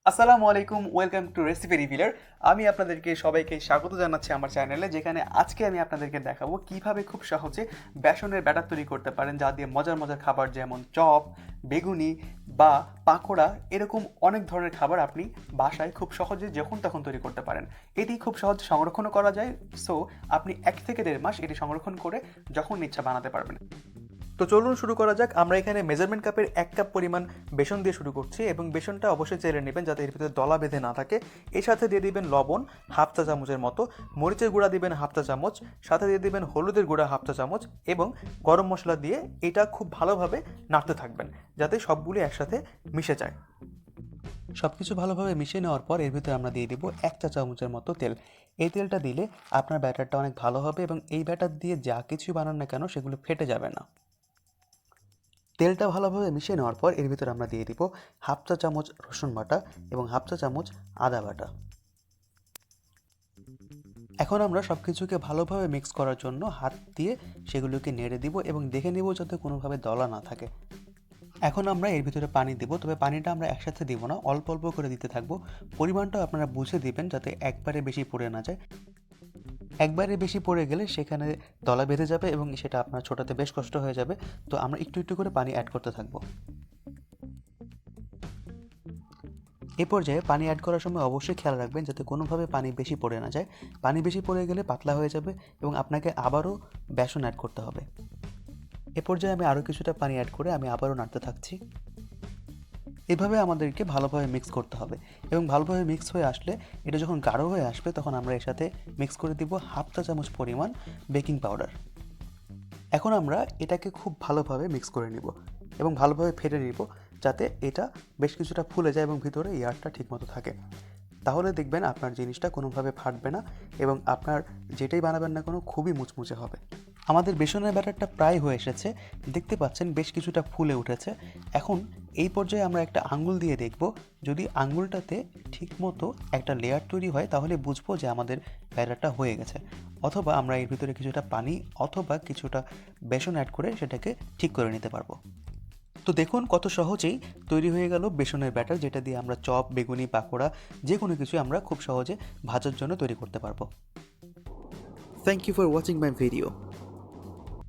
আসসালামু আলাইকুম, welcome to recipe রিভিলার। আমি আপনাদেরকে সবাইকে স্বাগত জানাচ্ছি আমার চ্যানেলে, যেখানে আজকে আমি আপনাদেরকে দেখাবো কিভাবে খুব সহজে বেসনের ব্যাটার তৈরি করতে পারেন, যা দিয়ে মজার মজার খাবার যেমন চপ, বেগুনি বা পাকোড়া এরকম অনেক ধরনের খাবার আপনি বাসায় খুব সহজে যখন তখন তৈরি করতে পারেন। এটি খুব সহজে সংরক্ষণও করা যায়, সো আপনি 1 থেকে 1.5 মাস এটি সংরক্ষণ করে যখন ইচ্ছা বানাতে পারবেন। তো চলুন শুরু করা যাক। আমরা এখানে মেজারমেন্ট কাপের 1 কাপ পরিমাণ বেসন দিয়ে শুরু করছি এবং বেসনটা অবশ্যই চেলে নেবেন যাতে এর ভিতরে দলা বেঁধে না থাকে। এর সাথে দিয়ে দিবেন লবণ হাফ চা চামচের মতো, মরিচের গুঁড়া দিবেন হাফ চা চামচ, সাথে দিয়ে দিবেন হলুদের গুঁড়া হাফ চা চামচ এবং গরম মশলা দিয়ে এটা খুব ভালোভাবে নাড়তে থাকবেন যাতে সবগুলি একসাথে মিশে যায়। সব কিছু ভালোভাবে মিশিয়ে নেওয়ার পর এর ভিতরে আমরা দিয়ে দিব 1 চা চামচের মতো তেল। এই তেলটা দিলে আপনার ব্যাটারটা অনেক ভালো হবে এবং এই ব্যাটার দিয়ে যা কিছু বানান না কেন সেগুলো ফেটে যাবে না। তেলটা ভালোভাবে মিশিয়ে নেওয়ার পর এর ভিতরে আমরা দিয়ে দিব হাফ চা চামচ রসুন বাটা এবং হাফ চা চামচ আদা বাটা। এখন আমরা সব কিছুকে ভালোভাবে মিক্স করার জন্য হাত দিয়ে সেগুলোকে নেড়ে দিব এবং দেখে নেব যাতে কোনোভাবে দলা না থাকে। এখন আমরা এর ভিতরে পানি দিব, তবে পানিটা আমরা একসাথে দিব না, অল্প অল্প করে দিতে থাকবো। পরিমাণটাও আপনারা বুঝে দিবেন যাতে একবারে বেশি পড়ে না যায়। একবারে বেশি পড়ে গেলে সেখানে দলা বেঁধে যাবে এবং সেটা আপনার ছোটাতে বেশ কষ্ট হয়ে যাবে। তো আমরা একটু একটু করে পানি অ্যাড করতে থাকবো। এ পর্যায়ে পানি অ্যাড করার সময় অবশ্যই খেয়াল রাখবেন যাতে কোনোভাবে পানি বেশি পড়ে না যায়। পানি বেশি পড়ে গেলে পাতলা হয়ে যাবে এবং আপনাকে আবারও বেসন অ্যাড করতে হবে। এ পর্যায়ে আমি আরও কিছুটা পানি অ্যাড করে আমি আবারও নাড়তে থাকছি। এভাবে আমাদেরকে ভালোভাবে মিক্স করতে হবে এবং ভালোভাবে মিক্স হয়ে আসলে এটা যখন গাঢ় হয়ে আসবে তখন আমরা এর সাথে মিক্স করে দিব হাফ চা চামচ পরিমাণ বেকিং পাউডার। এখন আমরা এটাকে খুব ভালোভাবে মিক্স করে নিব এবং ভালোভাবে ফেটে নিব যাতে এটা বেশ কিছুটা ফুলে যায় এবং ভিতরে এয়ারটা ঠিকমতো থাকে। তাহলে দেখবেন আপনার জিনিসটা কোনোভাবে ফাটবে না এবং আপনার যেটাই বানাবেন না কোনো খুবই মুচমুচে হবে। আমাদের বেসনের ব্যাটারটা প্রায় হয়ে এসেছে, দেখতে পাচ্ছেন বেশ কিছুটা ফুলে উঠেছে। এখন এই পর্যায়ে আমরা একটা আঙ্গুল দিয়ে দেখব, যদি আঙ্গুলটাতে ঠিকমতো একটা লেয়ার তৈরি হয় তাহলে বুঝবো যে আমাদের ব্যাটারটা হয়ে গেছে। অথবা আমরা এর ভিতরে কিছুটা পানি অথবা কিছুটা বেসন অ্যাড করে সেটাকে ঠিক করে নিতে পারবো। তো দেখুন কত সহজেই তৈরি হয়ে গেল বেসনের ব্যাটার, যেটা দিয়ে আমরা চপ, বেগুনি, পাকোড়া যে কোনো কিছু আমরা খুব সহজে ভাজার জন্য তৈরি করতে পারবো। Thank you for watching my video.